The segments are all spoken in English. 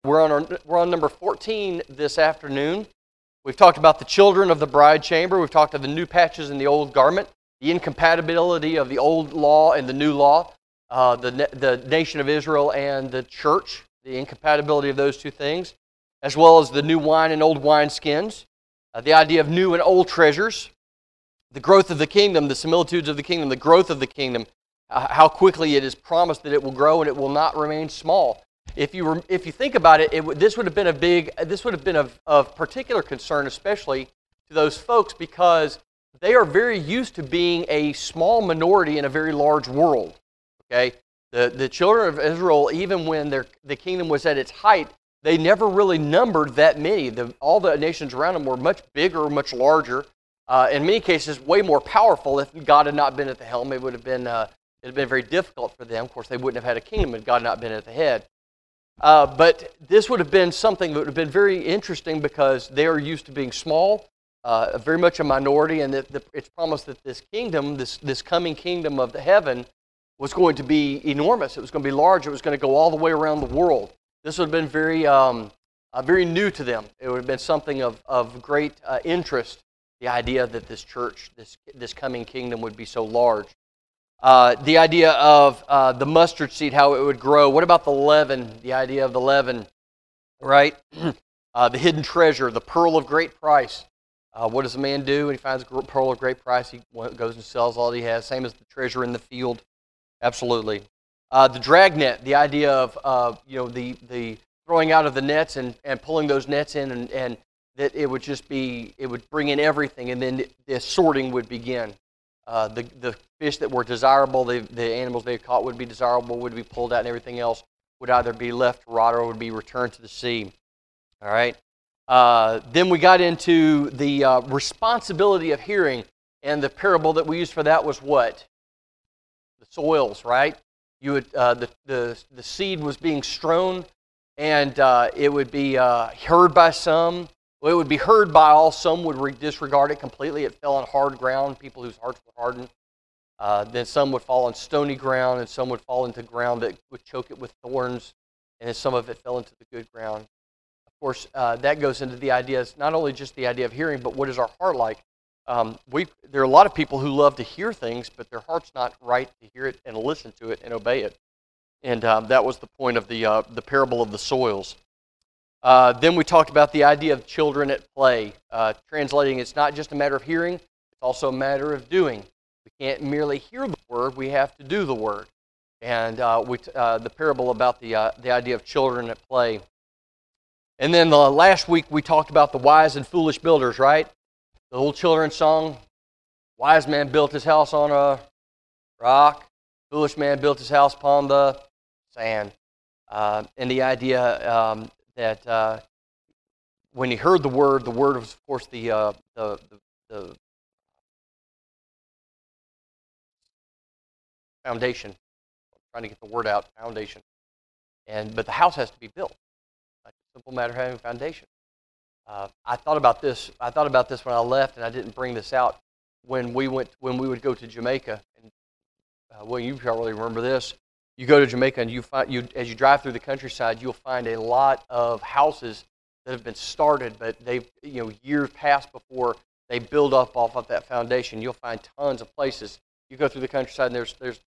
We're on number 14 this afternoon. We've talked about the children of the bride chamber. We've talked about the new patches in the old garment, the incompatibility of the old law and the new law, the nation of Israel and the church, the incompatibility of those two things, as well as the new wine and old wineskins, the idea of new and old treasures, the growth of the kingdom, the similitudes of the kingdom, the growth of the kingdom, how quickly it is promised that it will grow and it will not remain small. If you think about it, this would have been of particular concern, especially to those folks, because they are very used to being a small minority in a very large world. Okay, the children of Israel, even when the kingdom was at its height, they never really numbered that many. All the nations around them were much bigger, much larger. In many cases, way more powerful. If God had not been at the helm, it would have been very difficult for them. Of course, they wouldn't have had a kingdom had God not been at the head. But this would have been something that would have been very interesting because they are used to being small, very much a minority, and it's promised that this kingdom, this coming kingdom of the heaven, was going to be enormous. It was going to be large. It was going to go all the way around the world. This would have been very new to them. It would have been something of great interest, the idea that this church, this coming kingdom would be so large. The idea of the mustard seed, how it would grow. What about the leaven? The idea of the leaven, right? The hidden treasure, the pearl of great price. What does a man do when he finds a pearl of great price? He goes and sells all he has. Same as the treasure in the field. Absolutely. The dragnet, the idea of the throwing out of the nets and pulling those nets in, and that it would bring in everything, and then the sorting would begin. The fish that were desirable, the animals they caught would be desirable, would be pulled out, and everything else would either be left to rot or would be returned to the sea. All right. Then we got into the responsibility of hearing, and the parable that we used for that was what? The soils, right? You would the seed was being strewn, and it would be heard by some. Well, it would be heard by all. Some would disregard it completely. It fell on hard ground, people whose hearts were hardened. Then some would fall on stony ground, and some would fall into ground that would choke it with thorns, and then some of it fell into the good ground. Of course, that goes into the ideas, not only just the idea of hearing, but what is our heart like? There are a lot of people who love to hear things, but their heart's not right to hear it and listen to it and obey it. And that was the point of the parable of the soils. Then we talked about the idea of children at play. Translating, it's not just a matter of hearing, it's also a matter of doing. We can't merely hear the word, we have to do the word. And the parable about the idea of children at play. And then last week we talked about the wise and foolish builders, right? The old children's song, wise man built his house on a rock, foolish man built his house upon the sand. And the idea that when he heard the word was, of course, the foundation. I'm trying to get the word out, foundation. But the house has to be built. It's a simple matter of having a foundation. I thought about this when I left, and I didn't bring this out when we would go to Jamaica. And well, you probably remember this. You go to Jamaica, and as you drive through the countryside, you'll find a lot of houses that have been started, but they've years passed before they build up off of that foundation. You'll find tons of places. You go through the countryside, and there's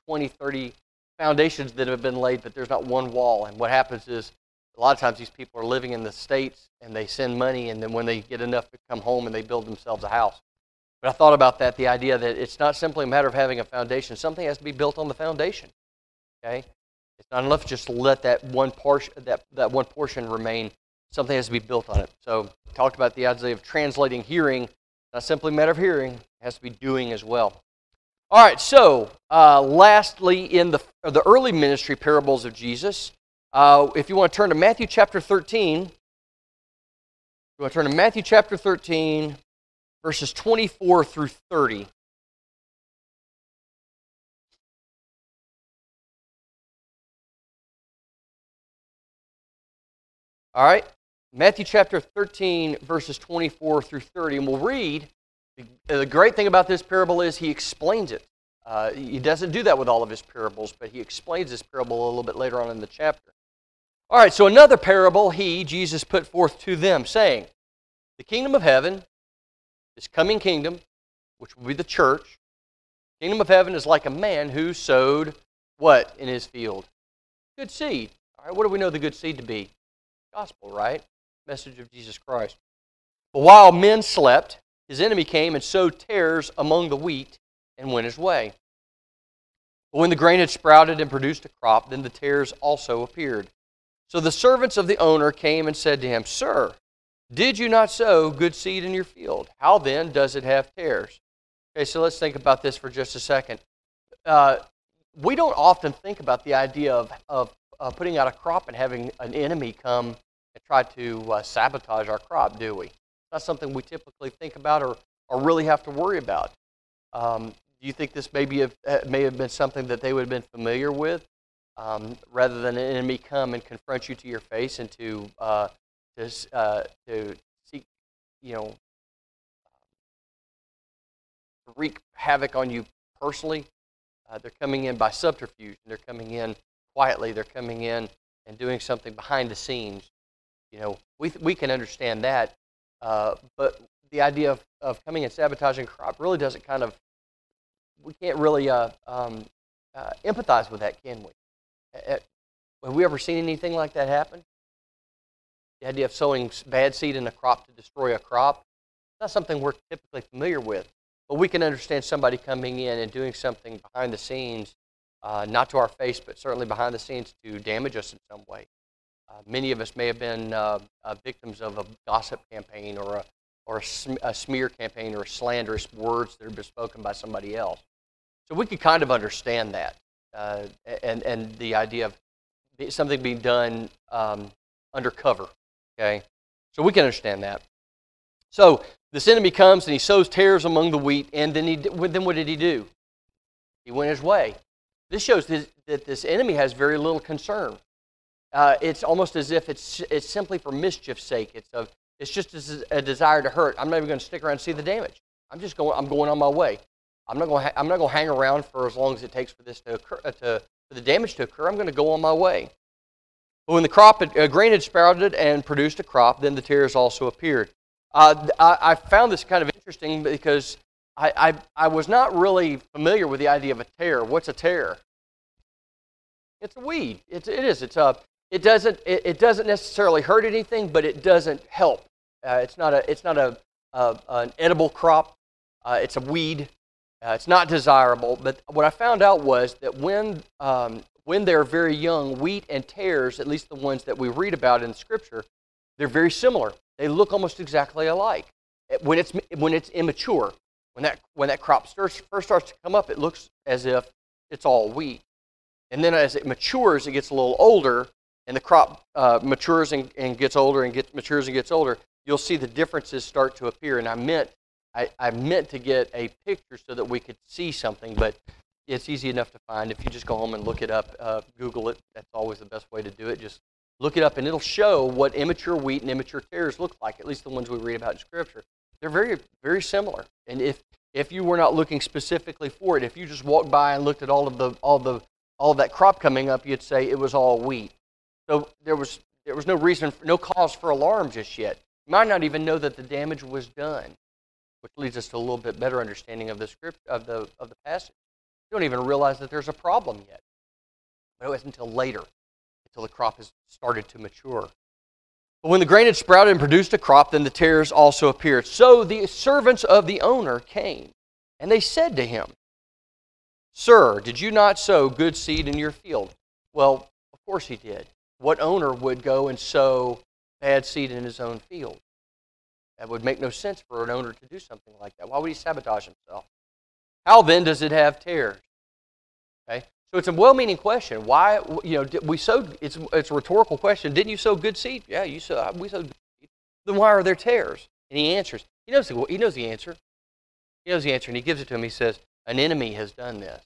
20, 30 foundations that have been laid, but there's not one wall. And what happens is, a lot of times these people are living in the States, and they send money, and then when they get enough to come home, and they build themselves a house. But I thought about that, the idea that it's not simply a matter of having a foundation. Something has to be built on the foundation. Okay? It's not enough just to let that one portion remain. Something has to be built on it. So we talked about the idea of translating hearing. Not simply a matter of hearing. It has to be doing as well. All right, so lastly, in the early ministry parables of Jesus, if you want to turn to Matthew chapter 13, verses 24 through 30. All right, Matthew chapter 13, verses 24 through 30, and we'll read. The great thing about this parable is he explains it. He doesn't do that with all of his parables, but he explains this parable a little bit later on in the chapter. All right, so another parable Jesus, put forth to them, saying, the kingdom of heaven, this coming kingdom, which will be the church, the kingdom of heaven is like a man who sowed what in his field? Good seed. All right, what do we know the good seed to be? Gospel, right? Message of Jesus Christ. But while men slept, his enemy came and sowed tares among the wheat and went his way. But when the grain had sprouted and produced a crop, then the tares also appeared. So the servants of the owner came and said to him, Sir, did you not sow good seed in your field? How then does it have tares? Okay, so let's think about this for just a second. We don't often think about the idea of putting out a crop and having an enemy come and try to sabotage our crop, do we? Not something we typically think about or really have to worry about. Do you think this may have been something that they would have been familiar with, rather than an enemy come and confront you to your face and to seek, to wreak havoc on you personally? They're coming in by subterfuge. They're coming in quietly. They're coming in and doing something behind the scenes. We can understand that, but the idea of coming and sabotaging crop really doesn't we can't really empathize with that, can we? Have we ever seen anything like that happen? The idea of sowing bad seed in a crop to destroy a crop, it's not something we're typically familiar with. But we can understand somebody coming in and doing something behind the scenes, not to our face, but certainly behind the scenes to damage us in some way. Many of us may have been victims of a gossip campaign or a smear campaign or slanderous words that are spoken by somebody else. So we could kind of understand that, and the idea of something being done undercover. Okay, so we can understand that. So this enemy comes and he sows tares among the wheat, and then what did he do? He went his way. This shows that this enemy has very little concern. It's almost as if it's simply for mischief's sake. It's just a desire to hurt. I'm not even going to stick around and see the damage. I'm going on my way. I'm not going to hang around for as long as it takes for this to occur, for the damage to occur. I'm going to go on my way. But when the grain had sprouted and produced a crop, then the tares also appeared. I found this kind of interesting because I was not really familiar with the idea of a tare. What's a tare? It's a weed. It is. It doesn't necessarily hurt anything, but it doesn't help. It's not an edible crop. It's a weed. It's not desirable. But what I found out was that when they're very young, wheat and tares, at least the ones that we read about in Scripture, they're very similar. They look almost exactly alike. When it's immature, when that crop first starts to come up, it looks as if it's all wheat. And then as it matures, it gets a little older, and the crop matures and gets older and matures and gets older. You'll see the differences start to appear. And I meant to get a picture so that we could see something, but it's easy enough to find. If you just go home and look it up, Google it, that's always the best way to do it. Just look it up, and it'll show what immature wheat and immature tares look like, at least the ones we read about in Scripture. They're very, very similar. And if you were not looking specifically for it, if you just walked by and looked at all of that crop coming up, you'd say it was all wheat. So there was no reason, no cause for alarm just yet. You might not even know that the damage was done, which leads us to a little bit better understanding of the script of the passage. You don't even realize that there's a problem yet. But it wasn't until later, until the crop has started to mature. But when the grain had sprouted and produced a crop, then the tares also appeared. So the servants of the owner came, and they said to him, Sir, did you not sow good seed in your field? Well, of course he did. What owner would go and sow bad seed in his own field? That would make no sense for an owner to do something like that. Why would he sabotage himself? How then does it have tares? Okay, so it's a well-meaning question. Why, we sowed? It's a rhetorical question. Didn't you sow good seed? Yeah, we sowed good seed. Then why are there tares? And he answers. He knows the answer. He knows the answer, and he gives it to him. He says, "An enemy has done this."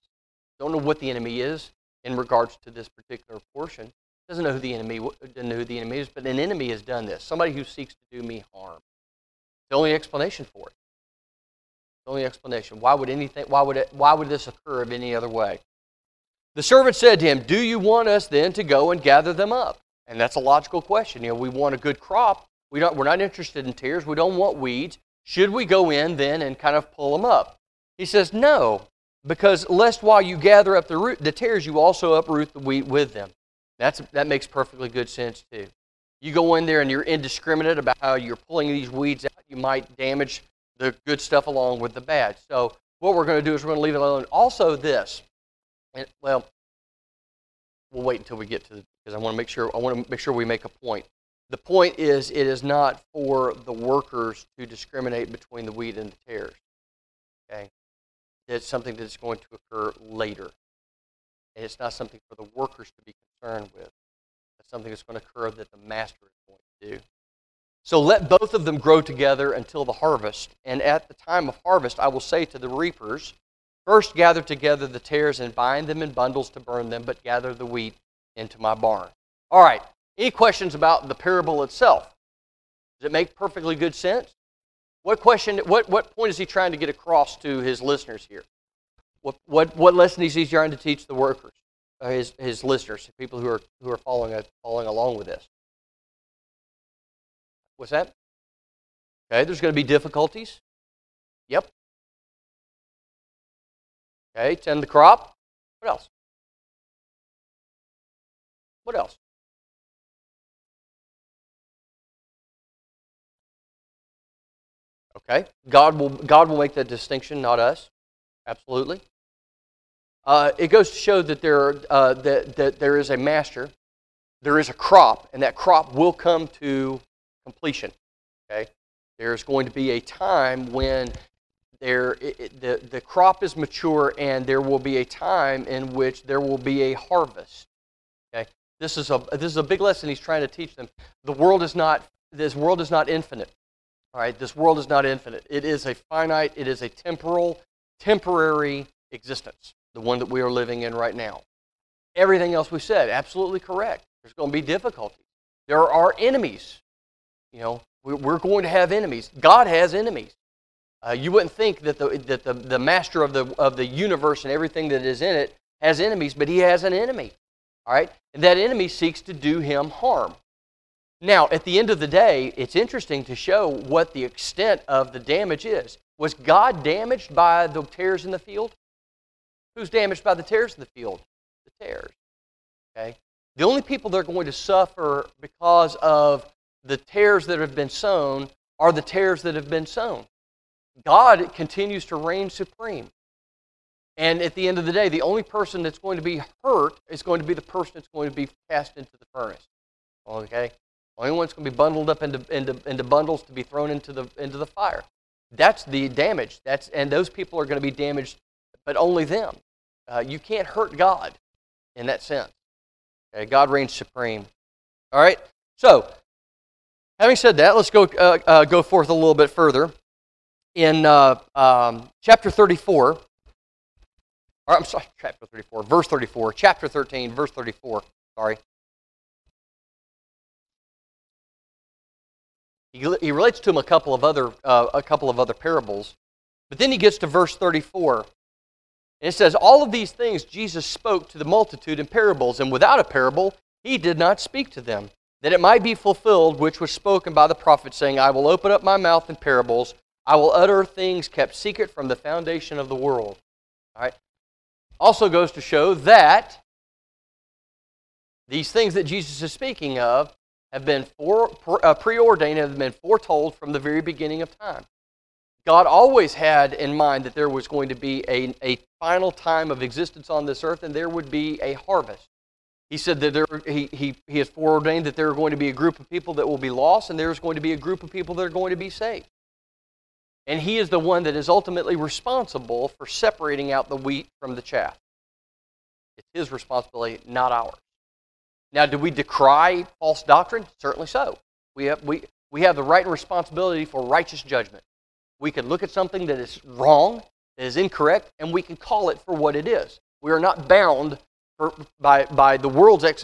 Don't know what the enemy is in regards to this particular portion. Doesn't know who the enemy is, but an enemy has done this. Somebody who seeks to do me harm. The only explanation for it. The only explanation. Why would this occur of any other way? The servant said to him, Do you want us then to go and gather them up? And that's a logical question. You know, we want a good crop. We're not interested in tares. We don't want weeds. Should we go in then and kind of pull them up? He says, no, because lest while you gather up the tares, you also uproot the wheat with them. That makes perfectly good sense too. You go in there and you're indiscriminate about how you're pulling these weeds out, you might damage the good stuff along with the bad. So what we're going to do is we're going to leave it alone. Also this, well, we'll wait until we get to because I want to make sure we make a point. The point is, it is not for the workers to discriminate between the wheat and the tares. Okay, it's something that's going to occur later, and it's not something for the workers to be concerned with. It's something that's going to occur that the master is going to do. So let both of them grow together until the harvest, and at the time of harvest, I will say to the reapers, first gather together the tares and bind them in bundles to burn them, but gather the wheat into my barn. All right. Any questions about the parable itself? Does it make perfectly good sense? What point is he trying to get across to his listeners here? What lesson is he trying to teach the workers, his listeners, the people who are following along with this? What's that? Okay, there's going to be difficulties. Yep. Okay, tend the crop. What else? What else? Okay, God will make that distinction, not us. Absolutely. It goes to show that that there is a master, there is a crop, and that crop will come to completion. Okay, there's going to be a time when the crop is mature, and there will be a time in which there will be a harvest. Okay, this is a big lesson he's trying to teach them. This world is not infinite. All right, this world is not infinite. It is a finite, it is a temporary existence, the one that we are living in right now. Everything else we said, absolutely correct. There's going to be difficulties. There are enemies. You know, we're going to have enemies. God has enemies. You wouldn't think that the master of the universe and everything that is in it has enemies, but he has an enemy. All right, and that enemy seeks to do him harm. Now, at the end of the day, it's interesting to show what the extent of the damage is. Was God damaged by the tares in the field? Who's damaged by the tares in the field? The tares. Okay? The only people that are going to suffer because of the tares that have been sown are the tares that have been sown. God continues to reign supreme. And at the end of the day, the only person that's going to be hurt is going to be the person that's going to be cast into the furnace. Okay? Only one's going to be bundled up into bundles to be thrown into the fire. That's the damage. And those people are going to be damaged, but only them. You can't hurt God in that sense. Okay, God reigns supreme. All right. So, having said that, let's go forth a little bit further in chapter 34. Or I'm sorry, chapter 34, verse 34. Chapter 13, verse 34. Sorry. He relates to him a couple of other parables, but then he gets to verse 34, and it says, "All of these things Jesus spoke to the multitude in parables, and without a parable he did not speak to them, that it might be fulfilled which was spoken by the prophet, saying, I will open up my mouth in parables, I will utter things kept secret from the foundation of the world." All right. Also goes to show that these things that Jesus is speaking of have been preordained and have been foretold from the very beginning of time. God always had in mind that there was going to be a final time of existence on this earth, and there would be a harvest. He said that he has foreordained that there are going to be a group of people that will be lost, and there's going to be a group of people that are going to be saved. And he is the one that is ultimately responsible for separating out the wheat from the chaff. It's his responsibility, not ours. Now, do we decry false doctrine? Certainly so. We have the right and responsibility for righteous judgment. We can look at something that is wrong, that is incorrect, and we can call it for what it is. We are not bound by the world's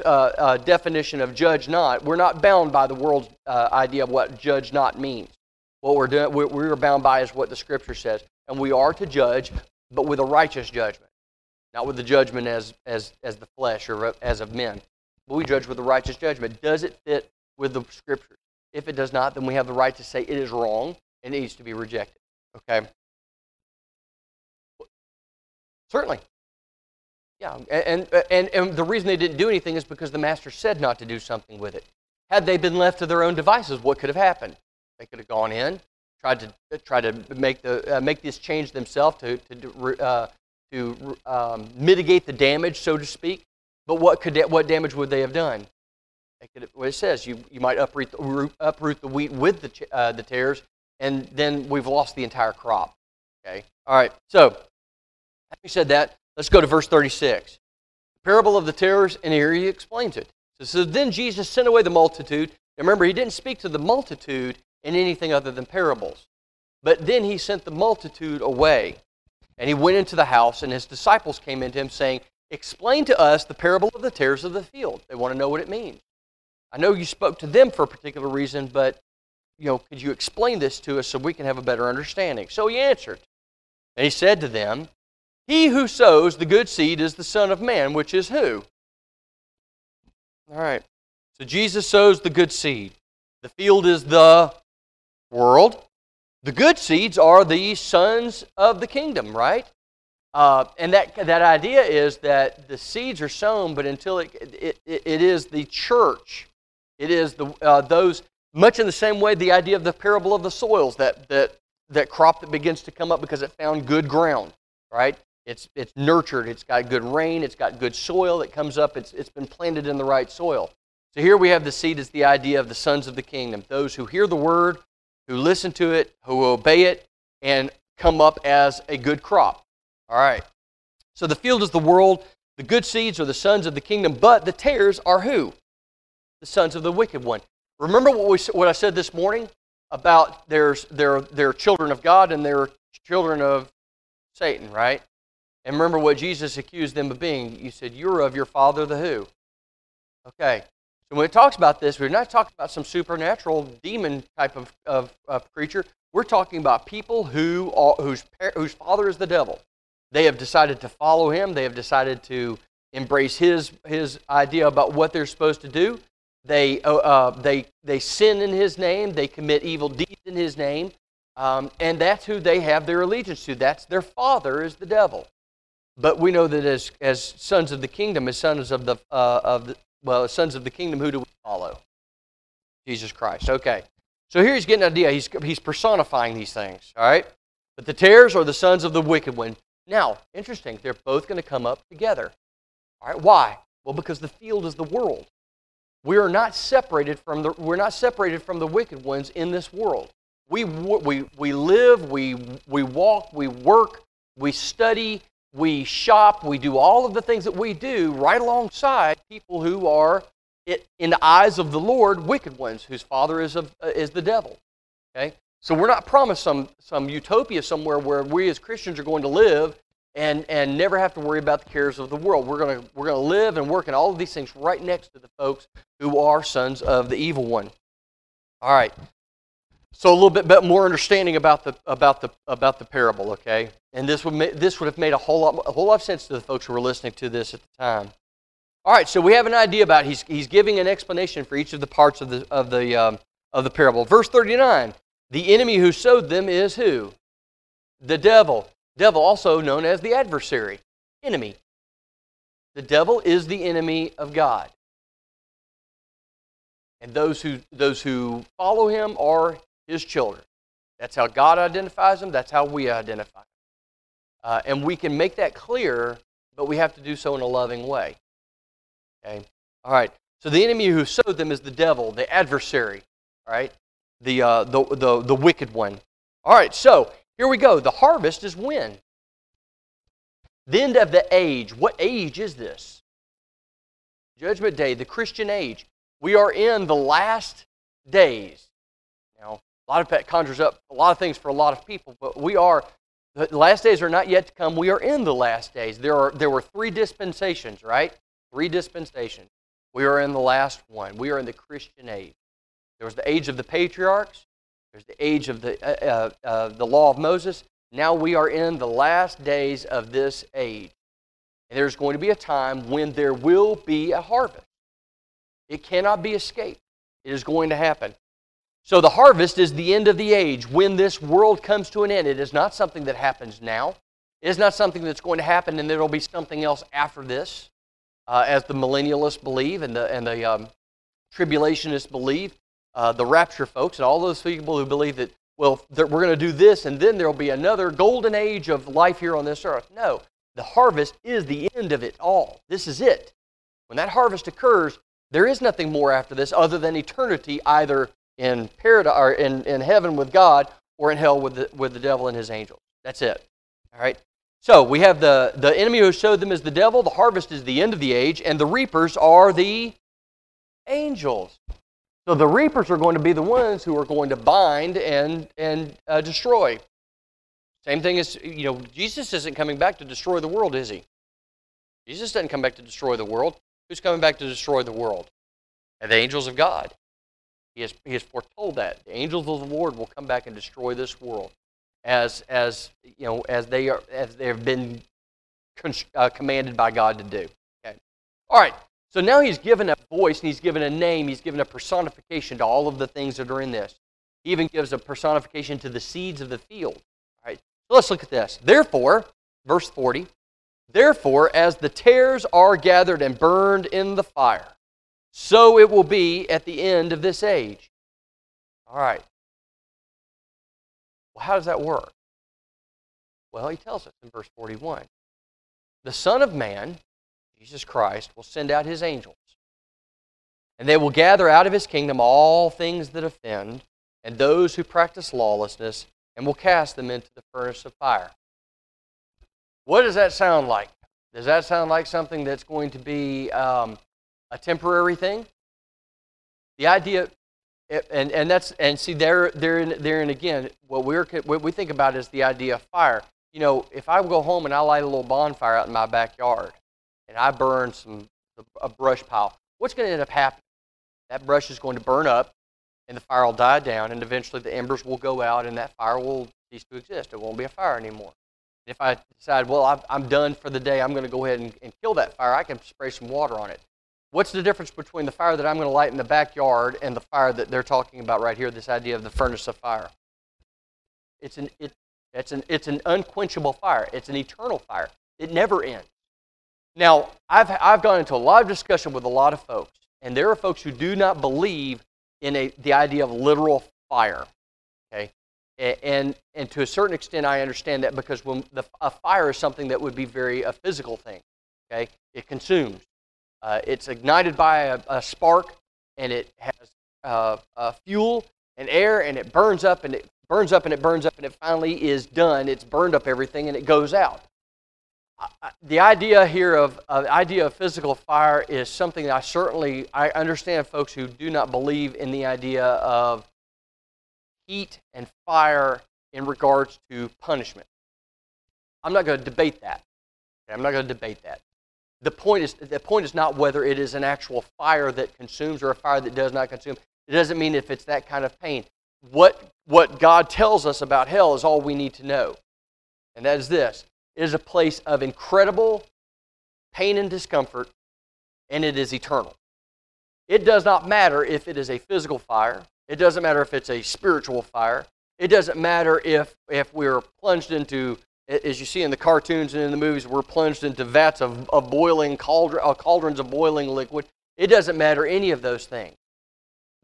definition of judge not. We're not bound by the world's idea of what judge not means. What we're bound by is what the Scripture says, and we are to judge, but with a righteous judgment, not with the judgment as the flesh or as of men. but we judge with a righteous judgment. Does it fit with the Scriptures? If it does not, then we have the right to say it is wrong and it needs to be rejected. Okay? Certainly. Yeah, and the reason they didn't do anything is because the master said not to do something with it. Had they been left to their own devices, what could have happened? They could have gone in, tried to make this change themselves to mitigate the damage, so to speak. But what damage would they have done? They could have, what it says, you might uproot the wheat with the tares, and then we've lost the entire crop. Okay, all right. So, having said that, let's go to verse 36. The parable of the tares, and here he explains it. So then Jesus sent away the multitude. And remember, he didn't speak to the multitude in anything other than parables. But then he sent the multitude away. And he went into the house, and his disciples came into him, saying, "Explain to us the parable of the tares of the field." They want to know what it means. I know you spoke to them for a particular reason, but could you explain this to us so we can have a better understanding? So he answered, and he said to them, "He who sows the good seed is the Son of Man, which is who?" All right. So Jesus sows the good seed. The field is the world. The good seeds are the sons of the kingdom, right? And that idea is that the seeds are sown, but until it is the church. It is those, much in the same way, the idea of the parable of the soils, that crop that begins to come up because it found good ground, right? It's nurtured, it's got good rain, it's got good soil, it comes up, it's been planted in the right soil. So here we have the seed as the idea of the sons of the kingdom, those who hear the word, who listen to it, who obey it, and come up as a good crop. All right. So the field is the world, the good seeds are the sons of the kingdom, but the tares are who? The sons of the wicked one. Remember what I said this morning about they're children of God and they're children of Satan, right? And remember what Jesus accused them of being. You said, "You're of your father the who?" Okay. So when it talks about this, we're not talking about some supernatural demon type of creature. We're talking about people whose father is the devil. They have decided to follow him. They have decided to embrace his idea about what they're supposed to do. They sin in his name. They commit evil deeds in his name. And that's who they have their allegiance to. That's their father is the devil. But we know that as sons of the kingdom, as sons of the sons of the kingdom, who do we follow? Jesus Christ. Okay. So here he's getting an idea. He's personifying these things. All right. But the tares are the sons of the wicked one. Now, interesting. They're both going to come up together. All right. Why? Well, because the field is the world. We are not separated from the wicked ones in this world. We live, we walk, we work, we study, we shop, we do all of the things that we do right alongside people who are, in the eyes of the Lord, wicked ones, whose father is the devil. Okay, so we're not promised some utopia somewhere where we as Christians are going to live and never have to worry about the cares of the world. We're going to live and work in all of these things right next to the folks who are sons of the evil one. All right. So a little bit more understanding about the parable, okay? And this would have made a whole lot of sense to the folks who were listening to this at the time. All right, so we have an idea about he's giving an explanation for each of the parts of the parable. Verse 39: the enemy who sowed them is who? The devil. Devil, also known as the adversary, enemy. The devil is the enemy of God, and those who follow him are his children. That's how God identifies them. That's how we identify them. And we can make that clear, but we have to do so in a loving way. Okay? All right. So the enemy who sowed them is the devil, the adversary. All right? The wicked one. All right. So here we go. The harvest is when? The end of the age. What age is this? Judgment Day, the Christian age. We are in the last days. Now, a lot of that conjures up a lot of things for a lot of people, but the last days are not yet to come. We are in the last days. There were 3 dispensations, right? 3 dispensations. We are in the last one. We are in the Christian age. There was the age of the patriarchs. There's the age of the law of Moses. Now we are in the last days of this age. And there's going to be a time when there will be a harvest. It cannot be escaped. It is going to happen. So the harvest is the end of the age. When this world comes to an end, it is not something that happens now. It is not something that's going to happen and there will be something else after this, as the millennialists believe and the tribulationists believe, the rapture folks and all those people who believe that, well, that we're going to do this and then there will be another golden age of life here on this earth. No, the harvest is the end of it all. This is it. When that harvest occurs, there is nothing more after this other than eternity, either in paradise or in heaven with God or in hell with the devil and his angels. That's it. All right. So we have the enemy who showed them as the devil. The harvest is the end of the age, and the reapers are the angels. So the reapers are going to be the ones who are going to bind and destroy. Same thing as, Jesus isn't coming back to destroy the world, is he? Jesus doesn't come back to destroy the world. Who's coming back to destroy the world? And the angels of God. He has foretold that the angels of the Lord will come back and destroy this world, as they have been commanded by God to do. Okay. All right. So now he's given a voice and he's given a name. He's given a personification to all of the things that are in this. He even gives a personification to the seeds of the field. All right. So let's look at this. Therefore, verse 40. Therefore, as the tares are gathered and burned in the fire, so it will be at the end of this age. All right. Well, how does that work? Well, he tells us in verse 41. The Son of Man, Jesus Christ, will send out his angels, and they will gather out of his kingdom all things that offend, and those who practice lawlessness, and will cast them into the furnace of fire. What does that sound like? Does that sound like something that's going to be a temporary thing? The idea, and see therein again, what we think about is the idea of fire. If I go home and I light a little bonfire out in my backyard, and I burn a brush pile, what's going to end up happening? That brush is going to burn up, and the fire will die down, and eventually the embers will go out, and that fire will cease to exist. It won't be a fire anymore. If I decide, well, I'm done for the day, I'm going to go ahead and kill that fire, I can spray some water on it. What's the difference between the fire that I'm going to light in the backyard and the fire that they're talking about right here, this idea of the furnace of fire? It's an unquenchable fire. It's an eternal fire. It never ends. Now, I've gone into a lot of discussion with a lot of folks, and there are folks who do not believe in the idea of literal fire. Okay? And to a certain extent, I understand that because when a fire is something that would be a physical thing. Okay, it consumes. It's ignited by a spark, and it has fuel and air, and it burns up, and it burns up, and it burns up, and it finally is done. It's burned up everything, and it goes out. The idea here of physical fire is something that I understand folks who do not believe in the idea of heat and fire in regards to punishment. I'm not going to debate that. I'm not going to debate that. The point is not whether it is an actual fire that consumes or a fire that does not consume. It doesn't mean if it's that kind of pain. What God tells us about hell is all we need to know. And that is this. It is a place of incredible pain and discomfort, and it is eternal. It does not matter if it is a physical fire. It doesn't matter if it's a spiritual fire. It doesn't matter if we're plunged into, as you see in the cartoons and in the movies, we're plunged into vats of boiling cauldrons of boiling liquid. It doesn't matter any of those things.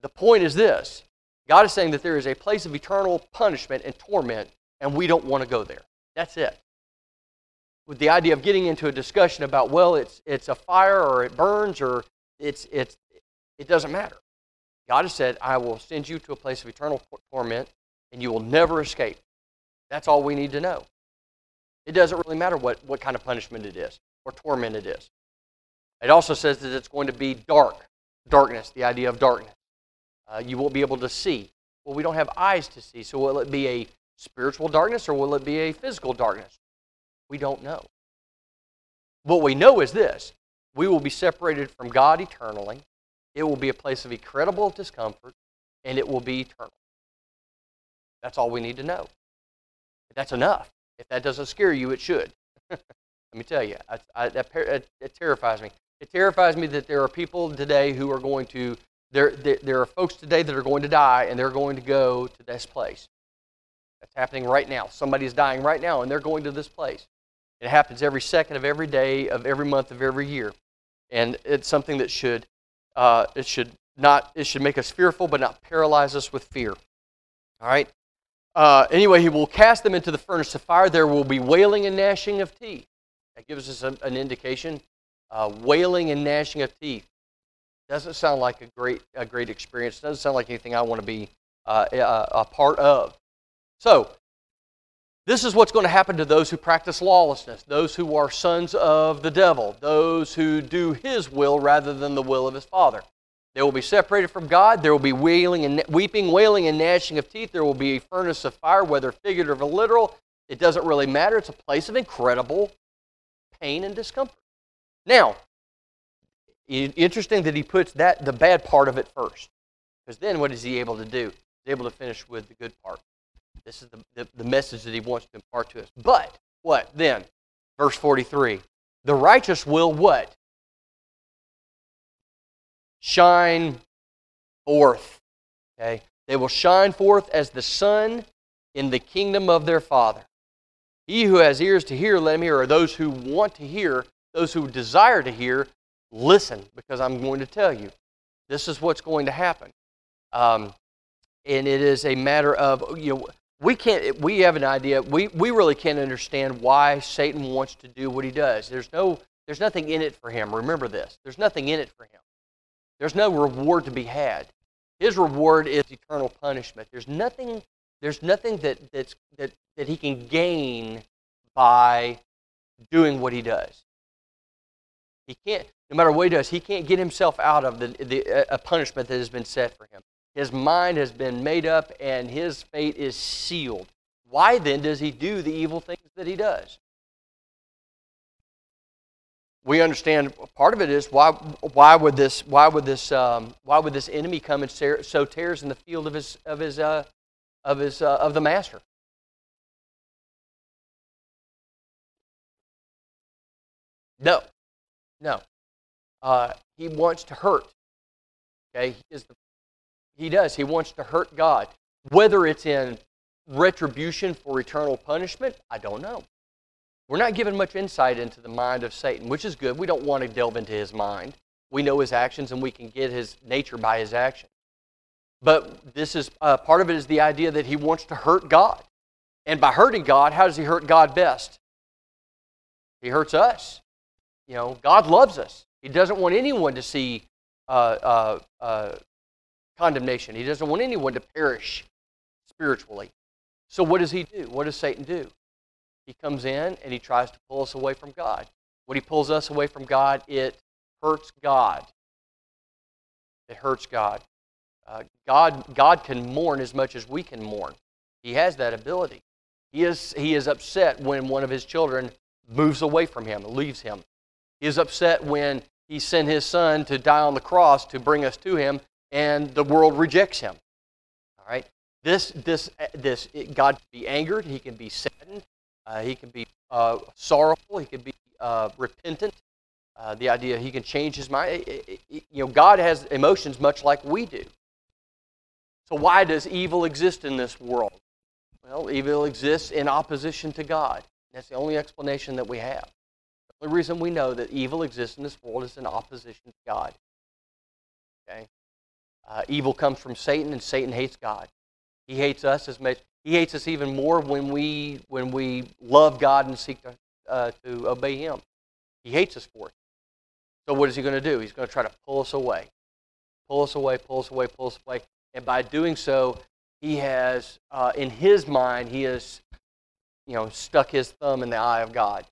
The point is this. God is saying that there is a place of eternal punishment and torment, and we don't want to go there. That's it. With the idea of getting into a discussion about, well, it's a fire or it burns or it doesn't matter. God has said, I will send you to a place of eternal torment, and you will never escape. That's all we need to know. It doesn't really matter what kind of punishment it is or torment it is. It also says that it's going to be darkness, the idea of darkness. You won't be able to see. Well, we don't have eyes to see, so will it be a spiritual darkness or will it be a physical darkness? We don't know. What we know is this. We will be separated from God eternally. It will be a place of incredible discomfort, and it will be eternal. That's all we need to know. That's enough. If that doesn't scare you, it should. Let me tell you, it terrifies me. It terrifies me that there are people today who are going to, there are folks today that are going to die, and they're going to go to this place. That's happening right now. Somebody's dying right now, and they're going to this place. It happens every second of every day, of every month, of every year. And it's something that should make us fearful, but not paralyze us with fear. All right? Anyway, he will cast them into the furnace of fire. There will be wailing and gnashing of teeth. That gives us an indication. Wailing and gnashing of teeth. Doesn't sound like a great experience. Doesn't sound like anything I want to be a part of. So, this is what's going to happen to those who practice lawlessness, those who are sons of the devil, those who do his will rather than the will of his Father. They will be separated from God. There will be weeping, wailing, and gnashing of teeth. There will be a furnace of fire, whether figurative or literal. It doesn't really matter. It's a place of incredible pain and discomfort. Now, interesting that he puts the bad part of it first. Because then what is he able to do? He's able to finish with the good part. This is the message that he wants to impart to us. But, what then? Verse 43. The righteous will what? Shine forth. Okay? They will shine forth as the sun in the kingdom of their Father. He who has ears to hear, let him hear. Or those who want to hear, those who desire to hear, listen, because I'm going to tell you. This is what's going to happen. And it is a matter of, we have an idea, we really can't understand why Satan wants to do what he does. There's nothing in it for him. Remember this. There's nothing in it for him. There's no reward to be had. His reward is eternal punishment. There's nothing that he can gain by doing what he does. He can't, no matter what he does, he can't get himself out of a punishment that has been set for him. His mind has been made up and his fate is sealed. Why then does he do the evil things that he does? We understand part of it is why would this enemy come and sow tares in the field of the master? No. He wants to hurt. Okay, he does. He wants to hurt God. Whether it's in retribution for eternal punishment, I don't know. We're not given much insight into the mind of Satan, which is good. We don't want to delve into his mind. We know his actions, and we can get his nature by his actions. But this is part of it is the idea that he wants to hurt God. And by hurting God, how does he hurt God best? He hurts us. God loves us. He doesn't want anyone to see condemnation. He doesn't want anyone to perish spiritually. So what does he do? What does Satan do? He comes in and he tries to pull us away from God. When he pulls us away from God, it hurts God. It hurts God. God can mourn as much as we can mourn. He has that ability. He is upset when one of his children moves away from him, leaves him. He is upset when he sent his son to die on the cross to bring us to him, and the world rejects him. All right? God can be angered. He can be saddened. He can be sorrowful. He can be repentant. The idea he can change his mind. God has emotions much like we do. So why does evil exist in this world? Well, evil exists in opposition to God. That's the only explanation that we have. The only reason we know that evil exists in this world is in opposition to God. Okay? Evil comes from Satan, and Satan hates God. He hates us as much. He hates us even more when we love God and seek to obey Him. He hates us for it. So what is he going to do? He's going to try to pull us away. Pull us away, pull us away, pull us away. And by doing so, he has, in his mind, he has, stuck his thumb in the eye of God.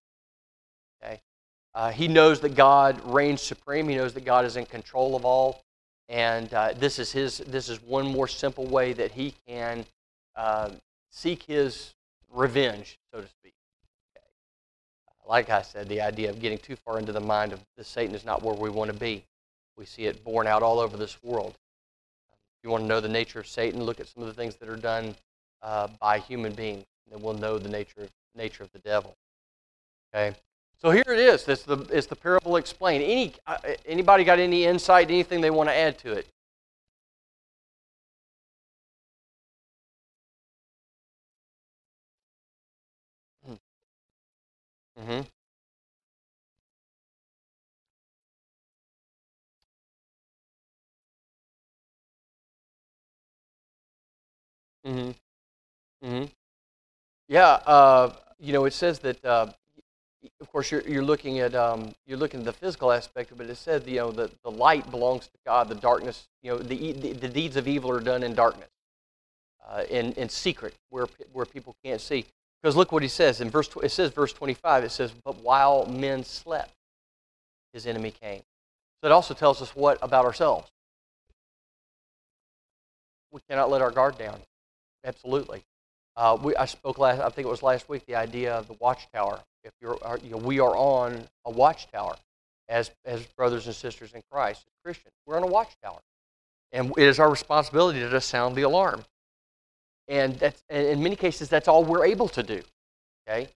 Okay? He knows that God reigns supreme. He knows that God is in control of all. And this is one more simple way that he can seek his revenge, so to speak. Okay. Like I said, the idea of getting too far into the mind of Satan is not where we want to be. We see it borne out all over this world. If you want to know the nature of Satan, look at some of the things that are done by human beings, and then we'll know the nature of the devil. Okay. So here it is. It's the parable explained. Anybody got any insight, anything they want to add to it? Mm-hmm. Mm-hmm. Mm-hmm. Yeah. It says that. Of course, you're looking at the physical aspect of it. It said, the light belongs to God. The darkness, the deeds of evil are done in darkness, in secret, where people can't see. Because look what he says in verse 25. It says, "But while men slept, his enemy came." So it also tells us what about ourselves? We cannot let our guard down. Absolutely. I spoke I think it was last week, the idea of the watchtower. If we are on a watchtower as brothers and sisters in Christ, as Christians. We're on a watchtower, and it is our responsibility to just sound the alarm. And in many cases, that's all we're able to do. Okay,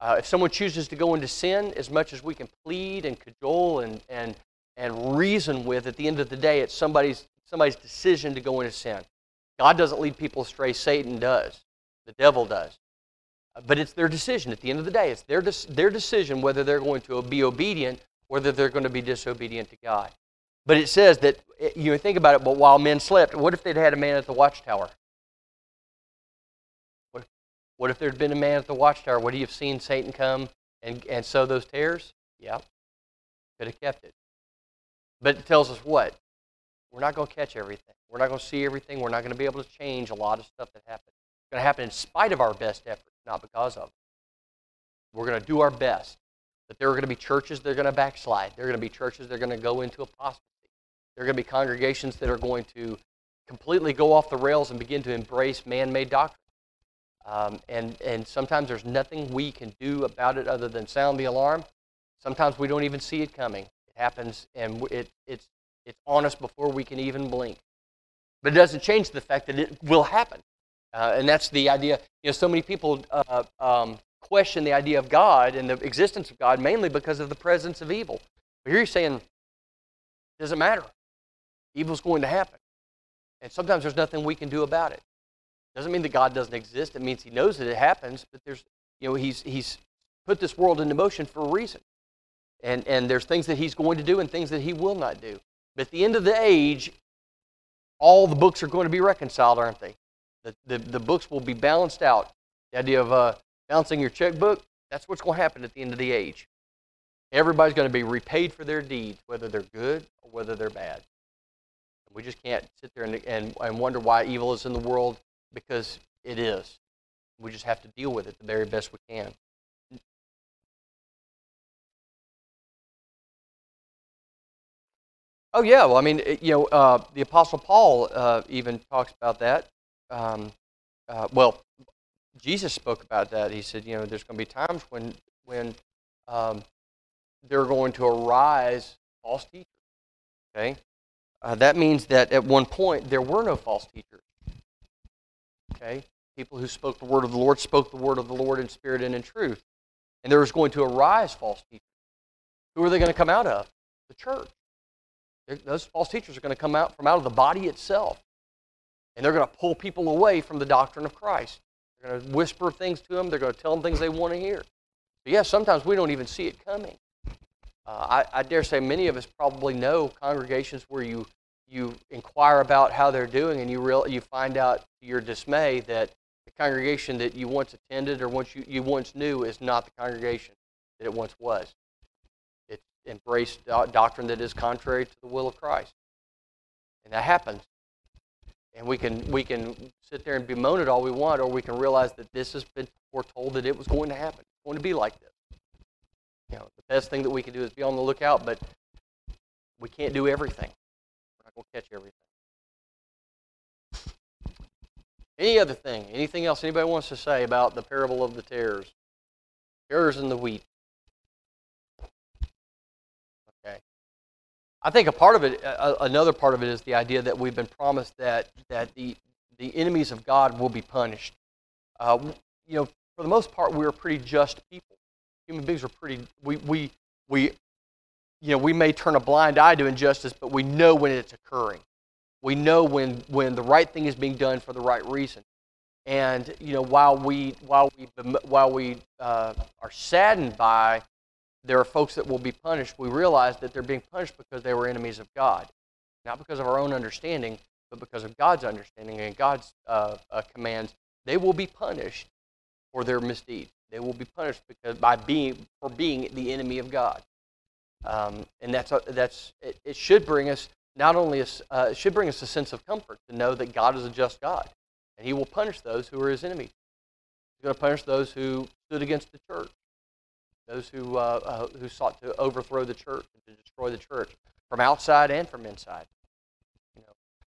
if someone chooses to go into sin, as much as we can plead and cajole and reason with, at the end of the day, it's somebody's decision to go into sin. God doesn't lead people astray; Satan does. The devil does. But it's their decision. At the end of the day, it's their decision whether they're going to be obedient or whether they're going to be disobedient to God. But it says that, think about it, but while men slept, what if they'd had a man at the watchtower? What if there'd been a man at the watchtower? Would he have seen Satan come and sow those tares? Yeah, could have kept it. But it tells us what? We're not going to catch everything. We're not going to see everything. We're not going to be able to change a lot of stuff that happens. It's going to happen in spite of our best efforts, not because of it. We're going to do our best. But there are going to be churches that are going to backslide. There are going to be churches that are going to go into apostasy. There are going to be congregations that are going to completely go off the rails and begin to embrace man-made doctrine. And sometimes there's nothing we can do about it other than sound the alarm. Sometimes we don't even see it coming. It happens, and it's on us before we can even blink. But it doesn't change the fact that it will happen. And that's the idea. So many people question the idea of God and the existence of God mainly because of the presence of evil. But here he's saying, it doesn't matter. Evil's going to happen. And sometimes there's nothing we can do about it. Doesn't mean that God doesn't exist. It means he knows that it happens, but he's put this world into motion for a reason. And there's things that he's going to do and things that he will not do. But at the end of the age, all the books are going to be reconciled, aren't they? The books will be balanced out. The idea of balancing your checkbook, that's what's going to happen at the end of the age. Everybody's going to be repaid for their deeds, whether they're good or whether they're bad. We just can't sit there and wonder why evil is in the world, because it is. We just have to deal with it the very best we can. Oh yeah, well, I mean, the Apostle Paul even talks about that. Jesus spoke about that. He said, there's going to be times when there are going to arise false teachers. Okay, that means that at one point there were no false teachers. Okay, people who spoke the word of the Lord spoke the word of the Lord in spirit and in truth, and there was going to arise false teachers. Who are they going to come out of? The church. Those false teachers are going to come out from out of the body itself. And they're going to pull people away from the doctrine of Christ. They're going to whisper things to them. They're going to tell them things they want to hear. But yeah, sometimes we don't even see it coming. I dare say many of us probably know congregations where you inquire about how they're doing, and you find out to your dismay that the congregation that you once attended or you once knew is not the congregation that it once was. It's embraced doctrine that is contrary to the will of Christ. And that happens. And we can sit there and bemoan it all we want, or we can realize that this has been foretold that it was going to happen. It's going to be like this. The best thing that we can do is be on the lookout, but we can't do everything. We're not going to catch everything. Any other thing? Anything else anybody wants to say about the parable of the tares? Tares in the wheat. Okay. I think another part of it is the idea that we've been promised that the enemies of God will be punished. For the most part, we're a pretty just people. Human beings are pretty. We may turn a blind eye to injustice, but we know when it's occurring. We know when the right thing is being done for the right reason. And while we are saddened by there are folks that will be punished, we realize that they're being punished because they were enemies of God, not because of our own understanding, but because of God's understanding and God's commands. They will be punished for their misdeeds. They will be punished for being the enemy of God. And it should bring us it should bring us a sense of comfort to know that God is a just God, and He will punish those who are His enemies. He's going to punish those who stood against the church, those who sought to overthrow the church and to destroy the church from outside and from inside.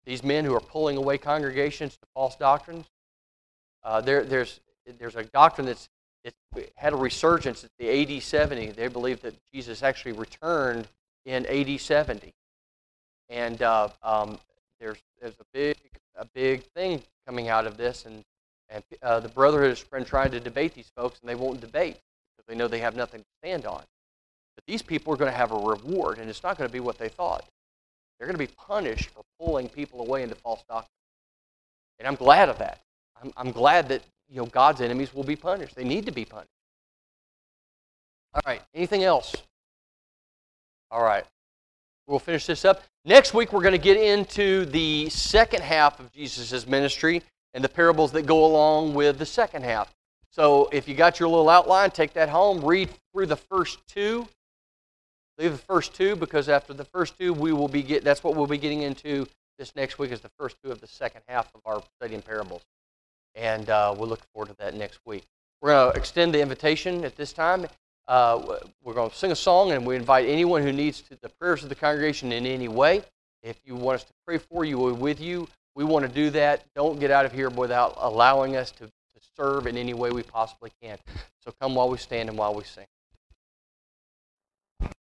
These men who are pulling away congregations to false doctrines. There's a doctrine that's had a resurgence at the AD 70. They believe that Jesus actually returned in AD 70. And there's a big thing coming out of this, and the Brotherhood has been trying to debate these folks, and they won't debate because they know they have nothing to stand on. But these people are going to have a reward, and it's not going to be what they thought. They're going to be punished for pulling people away into false doctrine. And I'm glad of that. I'm glad that God's enemies will be punished. They need to be punished. All right, anything else? All right, we'll finish this up. Next week, we're going to get into the second half of Jesus' ministry and the parables that go along with the second half. So if you got your little outline, take that home, read through the first two. Leave the first two, because after the first two, that's what we'll be getting into this next week, is the first two of the second half of our study in parables. And we'll look forward to that next week. We're going to extend the invitation at this time. We're going to sing a song, and we invite anyone who needs the prayers of the congregation in any way. If you want us to pray for you or with you, we want to do that. Don't get out of here without allowing us to serve in any way we possibly can. So come while we stand and while we sing.